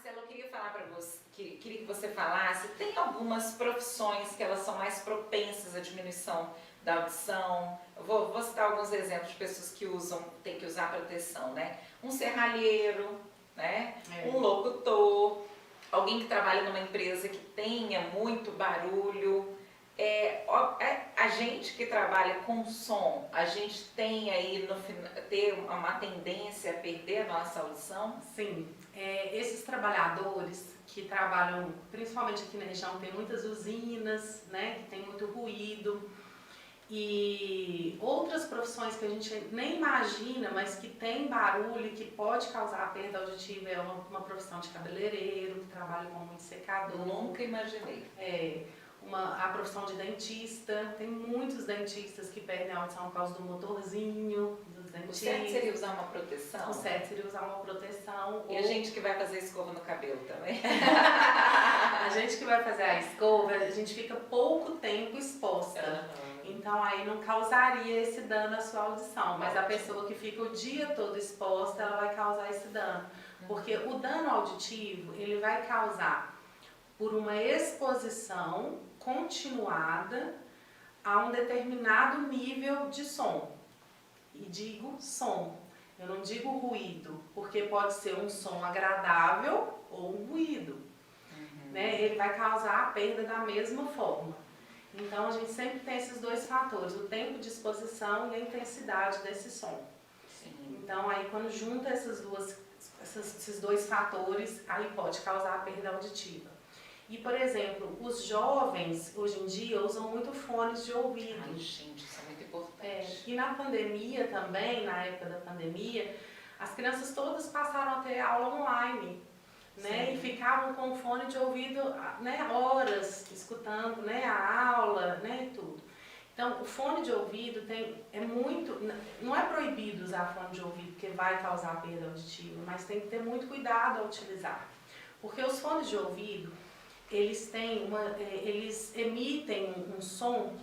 Marcela, eu queria falar para você, queria que você falasse, tem algumas profissões que elas são mais propensas à diminuição da audição. Eu vou citar alguns exemplos de pessoas que tem que usar proteção, né? Um serralheiro, né? Um locutor, alguém que trabalha numa empresa que tenha muito barulho. A gente que trabalha com som, a gente tem aí ter uma tendência a perder a nossa audição? Sim, esses trabalhadores que trabalham, principalmente aqui na região, tem muitas usinas, né, que tem muito ruído, e outras profissões que a gente nem imagina, mas que tem barulho e que pode causar perda auditiva, é uma profissão de cabeleireiro, que trabalha com muito secador. Nunca imaginei. A profissão de dentista, tem muitos dentistas que perdem a audição por causa do motorzinho dos dentistas. O certo seria usar uma proteção? O certo seria usar uma proteção. E a gente que vai fazer escova no cabelo também? A gente que vai fazer a escova, a gente fica pouco tempo exposta. Então aí não causaria esse dano à sua audição, mas a pessoa que fica o dia todo exposta, ela vai causar esse dano. Porque o dano auditivo, ele vai causar por uma exposição continuada a um determinado nível de som. E digo som, eu não digo ruído, porque pode ser um som agradável ou um ruído. Né? Ele vai causar a perda da mesma forma. Então a gente sempre tem esses dois fatores, o tempo de exposição e a intensidade desse som. Sim. Então aí quando junta esses dois fatores, aí pode causar a perda auditiva. E, por exemplo, os jovens, hoje em dia, usam muito fones de ouvido. Ai, gente, isso é muito importante. E na pandemia também, na época da pandemia, as crianças todas passaram a ter aula online, né? E ficavam com fone de ouvido, né, horas, escutando, né, a aula, né, e tudo. Então, o fone de ouvido não é proibido usar fone de ouvido, porque vai causar perda auditiva, mas tem que ter muito cuidado ao utilizar. Porque os fones de ouvido, eles emitem um som,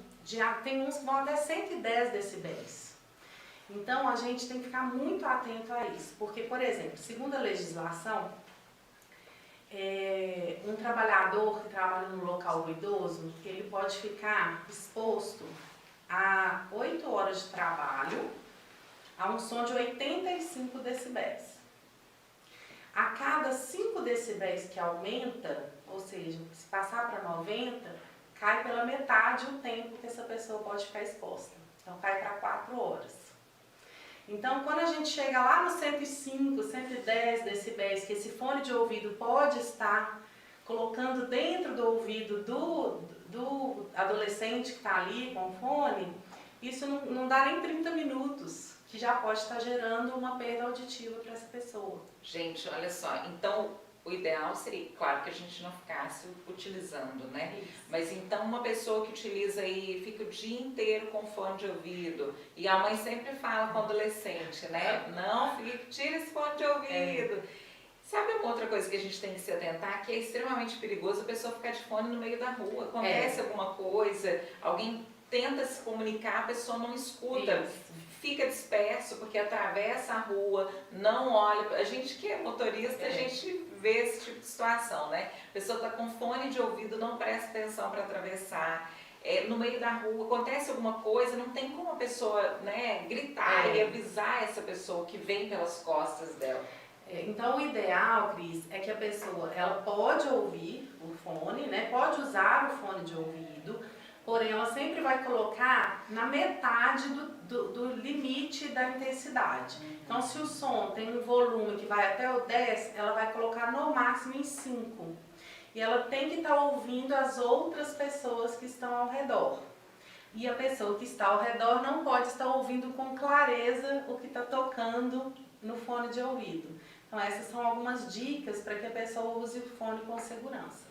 tem uns que vão até 110 decibéis. Então a gente tem que ficar muito atento a isso, porque, por exemplo, segundo a legislação, um trabalhador que trabalha no local ruidoso, ele pode ficar exposto a 8 horas de trabalho a um som de 85 decibéis. A cada 5 decibéis que aumenta, ou seja, se passar para 90, cai pela metade o tempo que essa pessoa pode ficar exposta. Então cai para 4 horas. Então quando a gente chega lá no 105, 110 decibéis, que esse fone de ouvido pode estar colocando dentro do ouvido do adolescente que está ali com o fone, isso não dá nem 30 minutos. Que já pode estar gerando uma perda auditiva para essa pessoa. Gente, olha só, então o ideal seria, claro, que a gente não ficasse utilizando, né? Isso. Mas então uma pessoa que utiliza aí, fica o dia inteiro com fone de ouvido, e a mãe sempre fala com o adolescente, né? Não, tira esse fone de ouvido. Sabe uma outra coisa que a gente tem que se atentar, que é extremamente perigoso a pessoa ficar de fone no meio da rua. Acontece alguma coisa, alguém tenta se comunicar, a pessoa não escuta. Isso. Fica disperso porque atravessa a rua, não olha. A gente que é motorista, a gente vê esse tipo de situação, né? A pessoa está com fone de ouvido, não presta atenção para atravessar. No meio da rua, acontece alguma coisa, não tem como a pessoa, né, gritar e avisar essa pessoa que vem pelas costas dela. Então o ideal, Cris, é que a pessoa ela pode ouvir o fone, né? Pode usar o fone de ouvido, porém ela sempre vai colocar na metade do limite da intensidade. Então se o som tem um volume que vai até o 10, ela vai colocar no máximo em 5. E ela tem que estar ouvindo as outras pessoas que estão ao redor. E a pessoa que está ao redor não pode estar ouvindo com clareza o que está tocando no fone de ouvido. Então essas são algumas dicas para que a pessoa use o fone com segurança.